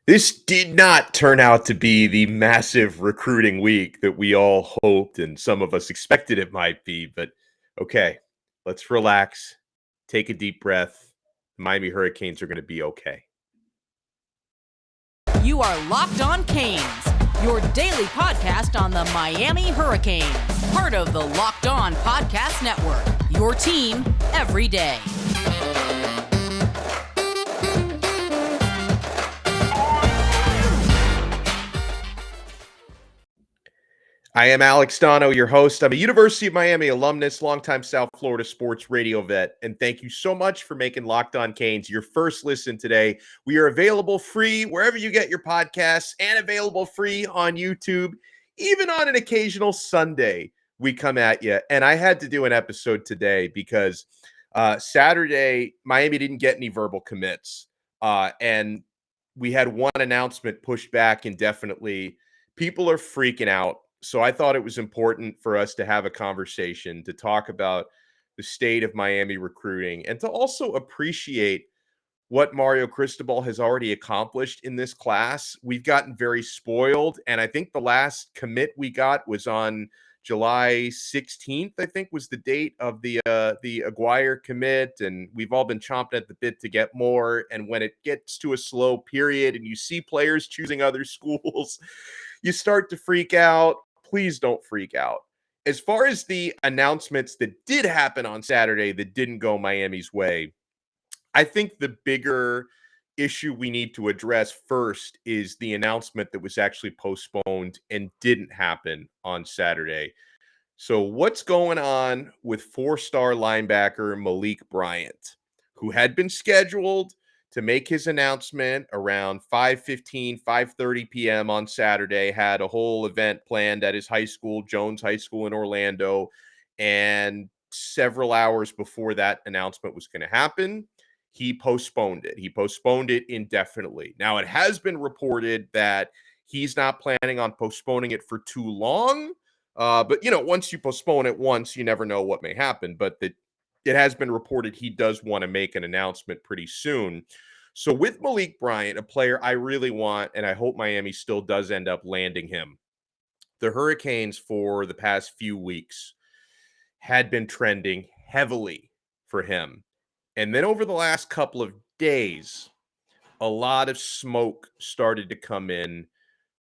This did not turn out to be the massive recruiting week that we all hoped and some of us expected it might be, but okay, let's relax, take a deep breath. The Miami Hurricanes are going to be okay. You are Locked On Canes, your daily podcast on the Miami Hurricanes, part of the Locked On Podcast Network, your team every day. I am Alex Donno, your host. I'm a University of Miami alumnus, longtime South Florida sports radio vet, and thank you so much for making Locked On Canes your first listen today. We are available free wherever you get your podcasts and available free on YouTube, even on an occasional Sunday. We come at you, and I had to do an episode today because Saturday, Miami didn't get any verbal commits, and we had one announcement pushed back indefinitely. People are freaking out. So I thought it was important for us to have a conversation to talk about the state of Miami recruiting and to also appreciate what Mario Cristobal has already accomplished in this class. We've gotten very spoiled, and I think the last commit we got was on July 16th, I think was the date of the Aguero commit, and we've all been chomping at the bit to get more. And when it gets to a slow period and you see players choosing other schools, you start to freak out. Please don't freak out. As far as the announcements that did happen on Saturday that didn't go Miami's way, I think the bigger issue we need to address first is the announcement that was actually postponed and didn't happen on Saturday. So, what's going on with four-star linebacker Malik Bryant, who had been scheduled to make his announcement around 5:15, 5:30 p.m. on Saturday, had a whole event planned at his high school, Jones High School in Orlando, and several hours before that announcement was going to happen, he postponed it. He postponed it indefinitely. Now, it has been reported that he's not planning on postponing it for too long. But, once you postpone it once, you never know what may happen. But it has been reported he does want to make an announcement pretty soon. So with Malik Bryant, a player I really want, and I hope Miami still does end up landing him, the Hurricanes for the past few weeks had been trending heavily for him. And then over the last couple of days, a lot of smoke started to come in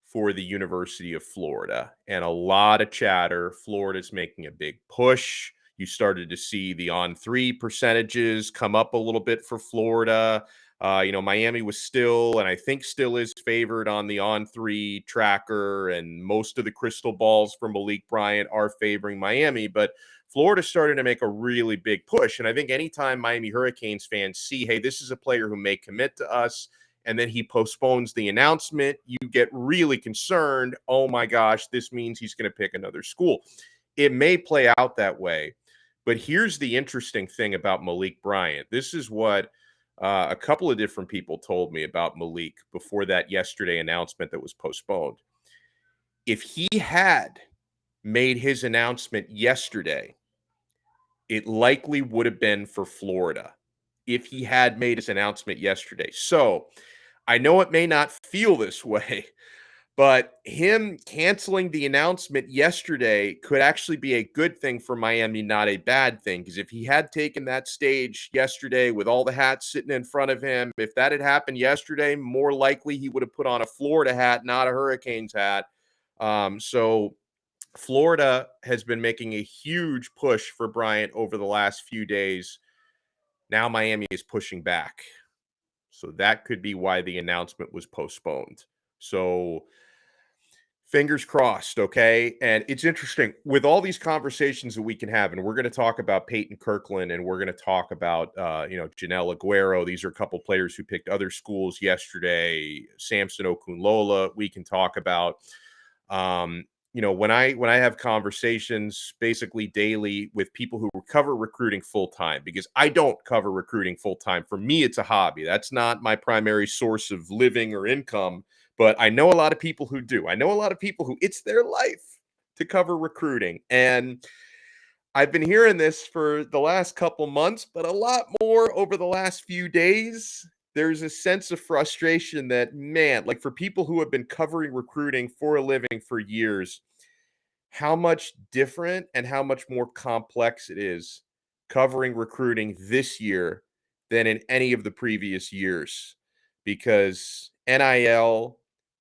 for the University of Florida and a lot of chatter. Florida's making a big push. You started to see the on-3 percentages come up a little bit for Florida. Miami was still, and I think still is, favored on the on-3 tracker, and most of the crystal balls for Malik Bryant are favoring Miami, but Florida started to make a really big push. And I think anytime Miami Hurricanes fans see, hey, this is a player who may commit to us, and then he postpones the announcement, you get really concerned. Oh my gosh, this means he's going to pick another school. It may play out that way, but here's the interesting thing about Malik Bryant. This is what a couple of different people told me about Malik before that yesterday announcement that was postponed. If he had made his announcement yesterday, it likely would have been for Florida if he had made his announcement yesterday. So I know it may not feel this way, but him canceling the announcement yesterday could actually be a good thing for Miami, not a bad thing. Because if he had taken that stage yesterday with all the hats sitting in front of him, if that had happened yesterday, more likely he would have put on a Florida hat, not a Hurricanes hat. So Florida has been making a huge push for Bryant over the last few days. Now Miami is pushing back. So that could be why the announcement was postponed. So fingers crossed, okay? And it's interesting with all these conversations that we can have, and we're going to talk about Peyton Kirkland, and we're going to talk about, Joenel Aguero. These are a couple players who picked other schools yesterday. Samson Okunlola, we can talk about. When I have conversations basically daily with people who cover recruiting full time, because I don't cover recruiting full time. For me, it's a hobby. That's not my primary source of living or income. But I know a lot of people who do. I know a lot of people who it's their life to cover recruiting. And I've been hearing this for the last couple months, but a lot more over the last few days. there's a sense of frustration that, man, like for people who have been covering recruiting for a living for years, how much different and how much more complex it is covering recruiting this year than in any of the previous years because NIL,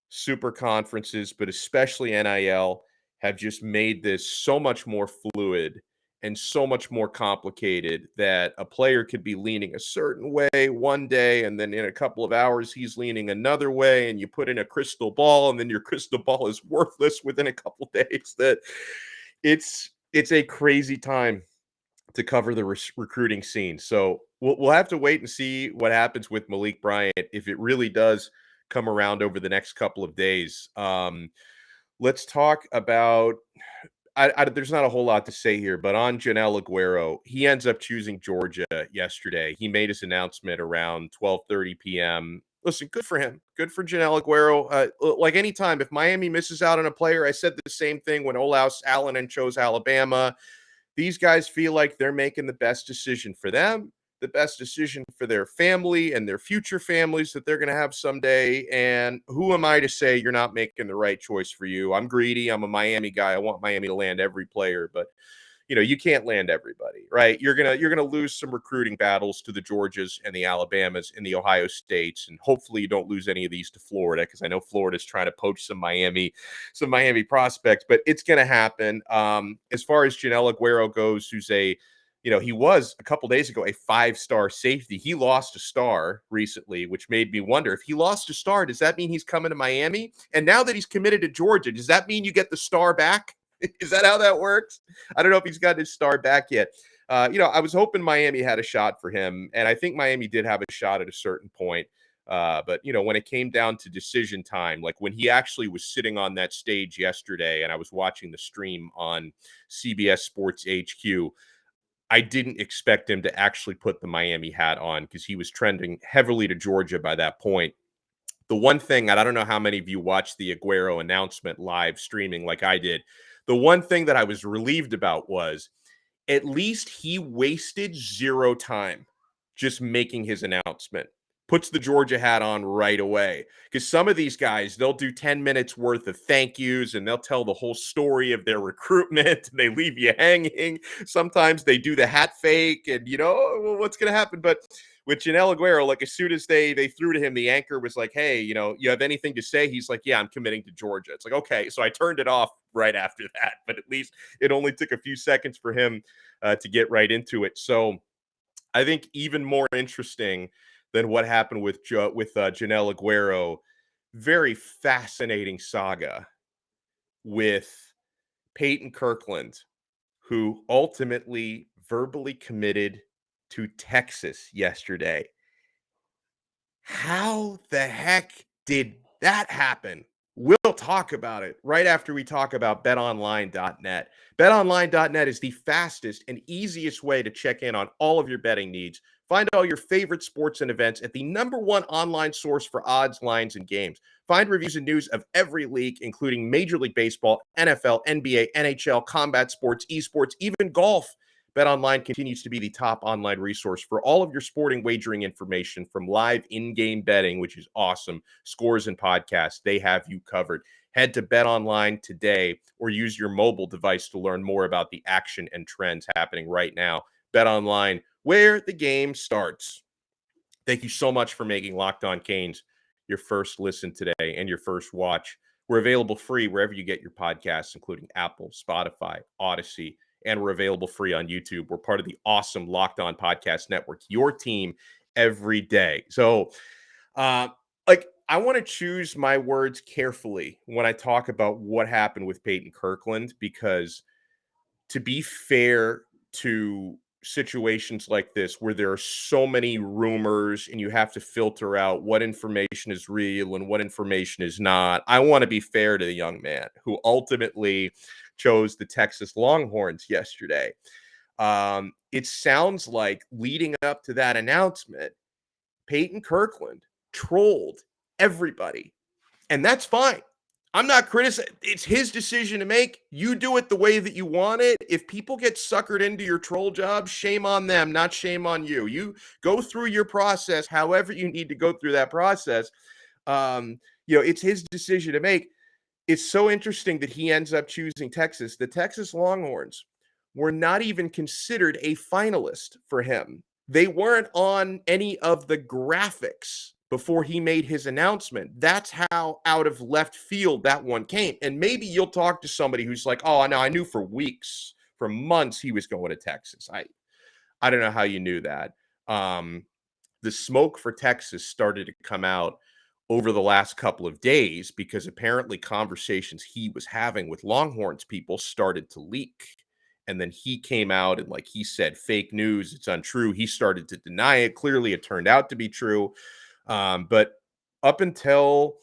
super conferences, but especially NIL have just made this so much more fluid and so much more complicated that a player could be leaning a certain way one day and then in a couple of hours he's leaning another way, and you put in a crystal ball and then your crystal ball is worthless within a couple of days. That it's a crazy time to cover the recruiting scene. So we'll have to wait and see what happens with Malik Bryant if it really does come around over the next couple of days. Let's talk about. There's not a whole lot to say here, but on Joenel Aguero, he ends up choosing Georgia yesterday. He made his announcement around 12:30 p.m. Listen, good for him. Good for Janelle Aguero. Like anytime, if Miami misses out on a player, I said the same thing when Olaus Allen and chose Alabama. These guys feel like they're making the best decision for them, the best decision for their family and their future families that they're going to have someday. And who am I to say you're not making the right choice for you? I'm greedy. I'm a Miami guy. I want Miami to land every player, but you can't land everybody, right? You're gonna lose some recruiting battles to the Georgias and the Alabamas and the Ohio States, and hopefully you don't lose any of these to Florida, because I know Florida's trying to poach some Miami prospects, but it's gonna happen. As far as Joenel Aguero goes, who's he was a couple days ago a 5-star safety. He lost a star recently, which made me wonder, if he lost a star, does that mean he's coming to Miami? And now that he's committed to Georgia, does that mean you get the star back? Is that how that works? I don't know if he's got his star back yet. I was hoping Miami had a shot for him, and I think Miami did have a shot at a certain point. But when it came down to decision time, like when he actually was sitting on that stage yesterday, and I was watching the stream on CBS Sports HQ, I didn't expect him to actually put the Miami hat on, because he was trending heavily to Georgia by that point. The one thing, and I don't know how many of you watched the Aguero announcement live streaming like I did, the one thing that I was relieved about was at least he wasted zero time just making his announcement. Puts the Georgia hat on right away. Because some of these guys, they'll do 10 minutes worth of thank yous and they'll tell the whole story of their recruitment. And they leave you hanging. Sometimes they do the hat fake and, what's going to happen? But with Joenel Aguero, like as soon as they threw to him, the anchor was like, hey, you have anything to say? He's like, yeah, I'm committing to Georgia. It's like, okay. So I turned it off right after that. But at least it only took a few seconds for him to get right into it. So I think even more interesting than what happened with Joenel Aguero, very fascinating saga with Peyton Kirkland, who ultimately verbally committed to Texas yesterday. How the heck did that happen? We'll talk about it right after we talk about betonline.net. Betonline.net is the fastest and easiest way to check in on all of your betting needs. Find all your favorite sports and events at the #1 online source for odds, lines, and games. Find reviews and news of every league, including Major League Baseball, NFL, NBA, NHL, combat sports, esports, even golf. BetOnline continues to be the top online resource for all of your sporting wagering information, from live in-game betting, which is awesome, scores and podcasts. They have you covered. Head to BetOnline today or use your mobile device to learn more about the action and trends happening right now. BetOnline, where the game starts. Thank you so much for making Locked On Canes your first listen today and your first watch. We're available free wherever you get your podcasts, including Apple, Spotify, Odyssey, and we're available free on YouTube. We're part of the awesome Locked On Podcast Network, your team every day. So, I want to choose my words carefully when I talk about what happened with Peyton Kirkland, because to be fair to situations like this where there are so many rumors and you have to filter out what information is real and what information is not, I want to be fair to the young man who ultimately chose the Texas Longhorns yesterday. It sounds like leading up to that announcement, Peyton Kirkland trolled everybody, and that's fine. I'm not criticizing. It's his decision to make. You do it the way that you want it. If people get suckered into your troll job, shame on them, not shame on you. You go through your process, however you need to go through that process. It's his decision to make. It's so interesting that he ends up choosing Texas. The Texas Longhorns were not even considered a finalist for him. They weren't on any of the graphics before he made his announcement. That's how out of left field that one came. And maybe you'll talk to somebody who's like, oh, no, I knew for weeks, for months he was going to Texas. I don't know how you knew that. The smoke for Texas started to come out over the last couple of days because apparently conversations he was having with Longhorns people started to leak. And then he came out and, like he said, fake news, it's untrue. He started to deny it. Clearly, it turned out to be true. But up until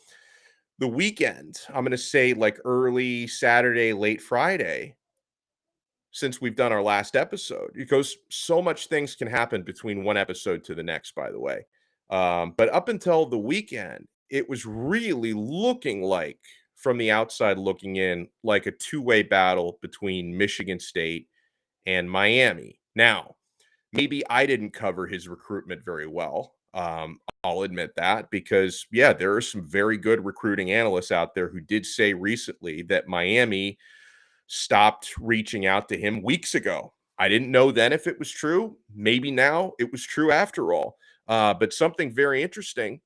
the weekend, I'm going to say like early Saturday, late Friday, since we've done our last episode, because so much things can happen between one episode to the next, by the way. But up until the weekend, it was really looking like, from the outside looking in, like a two-way battle between Michigan State and Miami. Now, maybe I didn't cover his recruitment very well. I'll admit that because, yeah, there are some very good recruiting analysts out there who did say recently that Miami stopped reaching out to him weeks ago. I didn't know then if it was true. Maybe now it was true after all. But something very interesting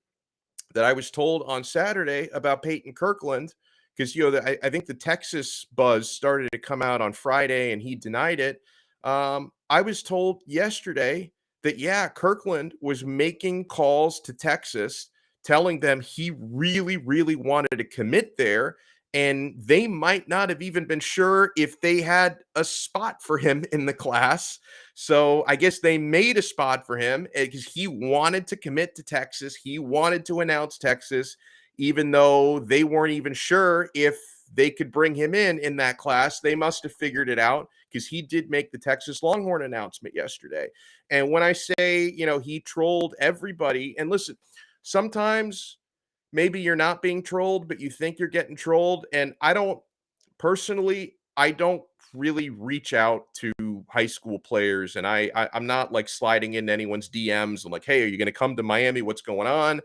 that I was told on Saturday about Peyton Kirkland, because I think the Texas buzz started to come out on Friday and he denied it. I was told yesterday that, yeah, Kirkland was making calls to Texas, telling them he really, really wanted to commit there. And they might not have even been sure if they had a spot for him in the class. So I guess they made a spot for him because he wanted to commit to Texas. He wanted to announce Texas, even though they weren't even sure if they could bring him in that class. They must have figured it out because he did make the Texas Longhorn announcement yesterday. And when I say, he trolled everybody, and listen, sometimes maybe you're not being trolled, but you think you're getting trolled. And I don't really reach out to high school players, and I'm not like sliding into anyone's DMs and like, hey, are you going to come to Miami? What's going on?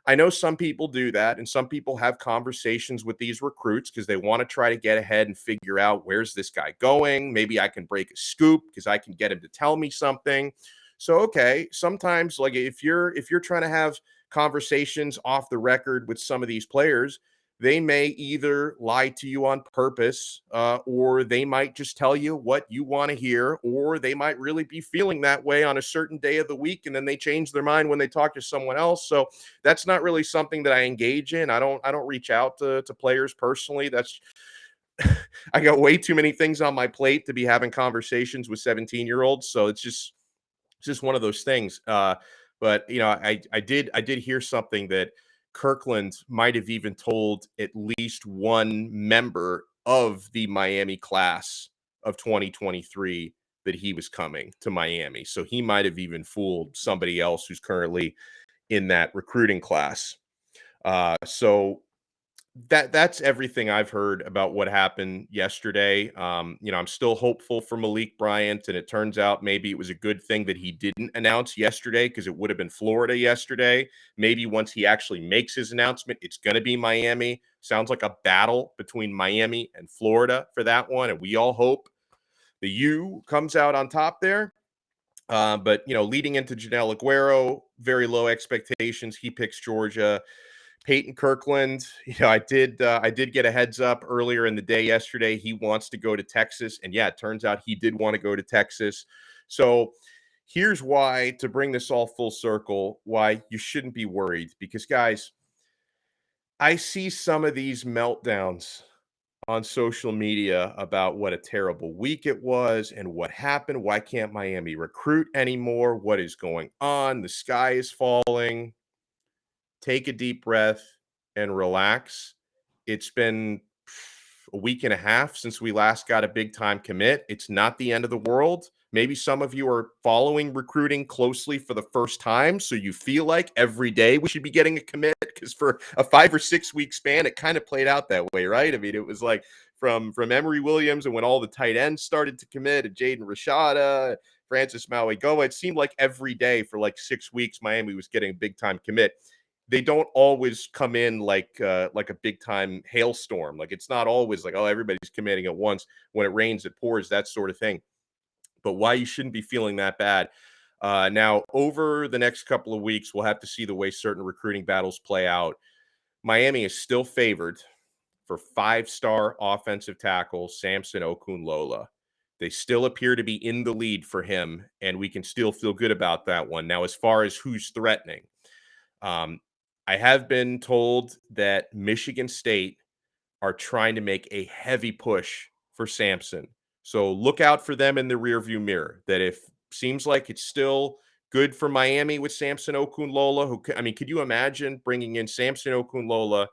I know some people do that, and some people have conversations with these recruits because they want to try to get ahead and figure out where's this guy going. Maybe I can break a scoop because I can get him to tell me something. So, okay, sometimes like if you're trying to have conversations off the record with some of these players, they may either lie to you on purpose, or they might just tell you what you want to hear, or they might really be feeling that way on a certain day of the week, and then they change their mind when they talk to someone else. So that's not really something that I engage in. I don't reach out to players personally. That's I got way too many things on my plate to be having conversations with 17-year-olds. So it's just one of those things. But I did hear something that Kirkland might have even told at least one member of the Miami class of 2023 that he was coming to Miami. So he might have even fooled somebody else who's currently in that recruiting class. So that's everything I've heard about what happened yesterday. I'm still hopeful for Malik Bryant, and it turns out maybe it was a good thing that he didn't announce yesterday because it would have been Florida yesterday. Maybe once he actually makes his announcement, it's going to be Miami. Sounds like a battle between Miami and Florida for that one, and we all hope the U comes out on top there. But leading into Joenel Aguero, very low expectations. He picks Georgia. Peyton Kirkland, I did get a heads up earlier in the day yesterday. He wants to go to Texas, and yeah, it turns out he did want to go to Texas. So here's why, to bring this all full circle, why you shouldn't be worried. Because guys, I see some of these meltdowns on social media about what a terrible week it was and what happened. Why can't Miami recruit anymore? What is going on? The sky is falling. Take a deep breath and relax. It's been a week and a half since we last got a big time commit. It's not the end of the world. Maybe some of you are following recruiting closely for the first time, so you feel like every day we should be getting a commit, because for a 5 or 6 week span, it kind of played out that way, right? I mean, it was like from Emory Williams, and when all the tight ends started to commit, and Jaden Rashada, Francis Mauigoa, it seemed like every day for like 6 weeks, Miami was getting a big time commit. They don't always come in like a big time hailstorm. Like, it's not always like, oh, everybody's committing at once. When it rains, it pours, that sort of thing. But why you shouldn't be feeling that bad. Now, over the next couple of weeks, we'll have to see the way certain recruiting battles play out. Miami is still favored for 5-star offensive tackle Samson Okunlola. They still appear to be in the lead for him, and we can still feel good about that one. Now, as far as who's threatening, um, I have been told that Michigan State are trying to make a heavy push for Samson. So look out for them in the rearview mirror. That if seems like it's still good for Miami with Samson Okunlola, I mean, could you imagine bringing in Samson Okunlola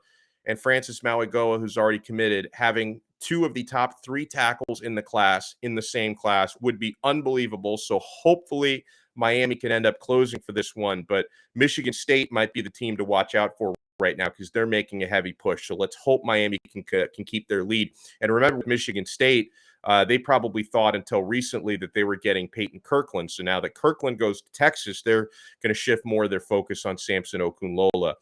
and Francis Mauigoa, who's already committed, having two of the top 3 tackles in the class in the same class would be unbelievable. So hopefully Miami can end up closing for this one, but Michigan State might be the team to watch out for right now because they're making a heavy push. So let's hope Miami can keep their lead. And remember, Michigan State, they probably thought until recently that they were getting Peyton Kirkland. So now that Kirkland goes to Texas, they're going to shift more of their focus on Samson Okunlola.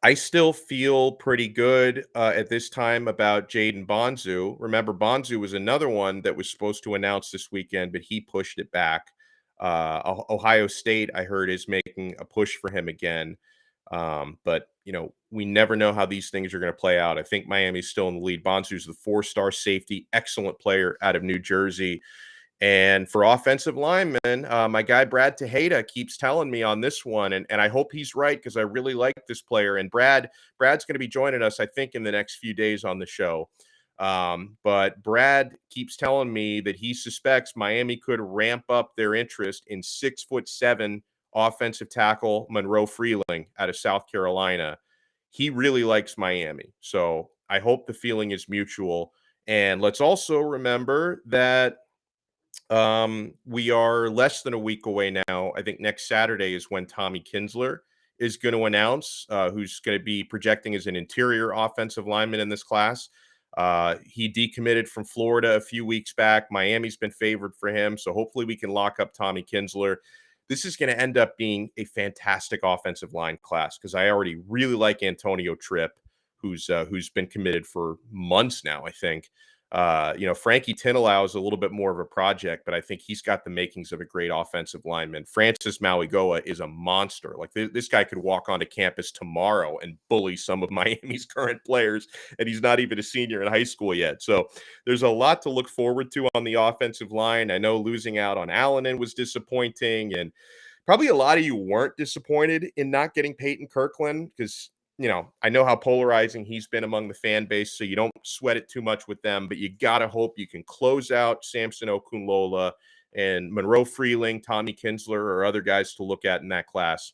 I still feel pretty good at this time about Jaden Bonzu. Remember, Bonzu was another one that was supposed to announce this weekend, but he pushed it back. Ohio State, I heard, is making a push for him again. But, we never know how these things are going to play out. I think Miami's still in the lead. Bonsu's the 4-star safety, excellent player out of New Jersey. And for offensive linemen, my guy Brad Tejeda keeps telling me on this one, and I hope he's right because I really like this player. And Brad's going to be joining us, I think, in the next few days on the show. But Brad keeps telling me that he suspects Miami could ramp up their interest in 6'7" offensive tackle Monroe Freeling out of South Carolina. He really likes Miami, so I hope the feeling is mutual. And let's also remember that we are less than a week away now. I think next Saturday is when Tommy Kinsler is going to announce who's going to be projecting as an interior offensive lineman in this class. He decommitted from Florida a few weeks back. Miami's been favored for him, so hopefully we can lock up Tommy Kinsler. This is going to end up being a fantastic offensive line class because I already really like Antonio Tripp, who's been committed for months now, I think. Frankie Tinalau is a little bit more of a project, but I think he's got the makings of a great offensive lineman. Francis Mauigoa is a monster. Like this guy could walk onto campus tomorrow and bully some of Miami's current players, and he's not even a senior in high school yet. So there's a lot to look forward to on the offensive line. I know losing out on Allanen was disappointing, and probably a lot of you weren't disappointed in not getting Peyton Kirkland because I know how polarizing he's been among the fan base, so you don't sweat it too much with them, but you got to hope you can close out Samson Okunlola and Monroe Freeling, Tommy Kinsler, or other guys to look at in that class.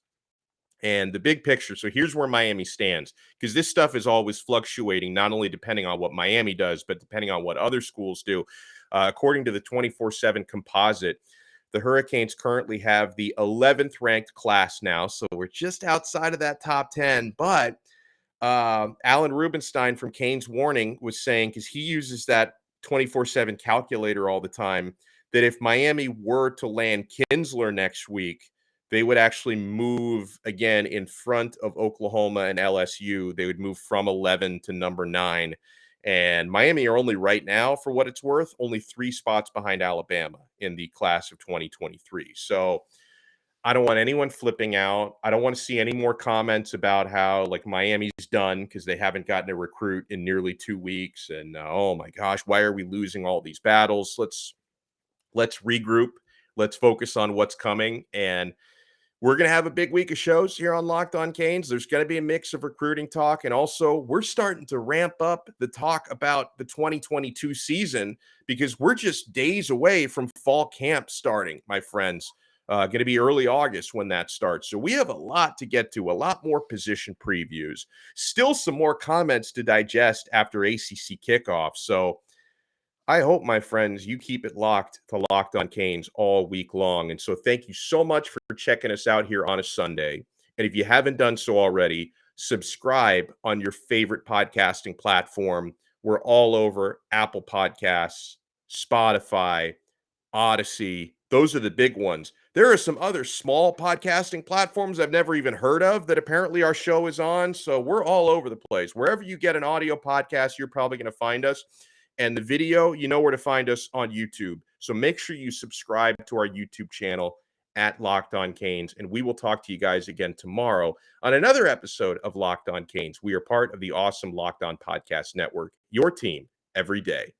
And the big picture, so here's where Miami stands, because this stuff is always fluctuating, not only depending on what Miami does, but depending on what other schools do. According to the 24/7 composite, the Hurricanes currently have the 11th ranked class now, so we're just outside of that top 10. But Alan Rubenstein from Canes Warning was saying, because he uses that 24/7 calculator all the time, that if Miami were to land Kinsler next week, they would actually move again in front of Oklahoma and LSU. They would move from 11 to number 9. And Miami are only right now, for what it's worth, only 3 spots behind Alabama in the class of 2023. So I don't want anyone flipping out. I don't want to see any more comments about how like Miami's done because they haven't gotten a recruit in nearly 2 weeks. And oh my gosh, why are we losing all these battles? Let's regroup. Let's focus on what's coming. And we're going to have a big week of shows here on Locked On Canes. There's going to be a mix of recruiting talk. And also, we're starting to ramp up the talk about the 2022 season because we're just days away from fall camp starting, my friends. Going to be early August when that starts. So we have a lot to get to, a lot more position previews. Still some more comments to digest after ACC kickoff. So I hope, my friends, you keep it locked to Locked On Canes all week long. And so thank you so much for checking us out here on a Sunday. And if you haven't done so already, subscribe on your favorite podcasting platform. We're all over Apple Podcasts, Spotify, Odyssey. Those are the big ones. There are some other small podcasting platforms I've never even heard of that apparently our show is on. So we're all over the place. Wherever you get an audio podcast, you're probably going to find us. And the video, you know where to find us on YouTube. So make sure you subscribe to our YouTube channel at Locked On Canes. And we will talk to you guys again tomorrow on another episode of Locked On Canes. We are part of the awesome Locked On Podcast Network, your team every day.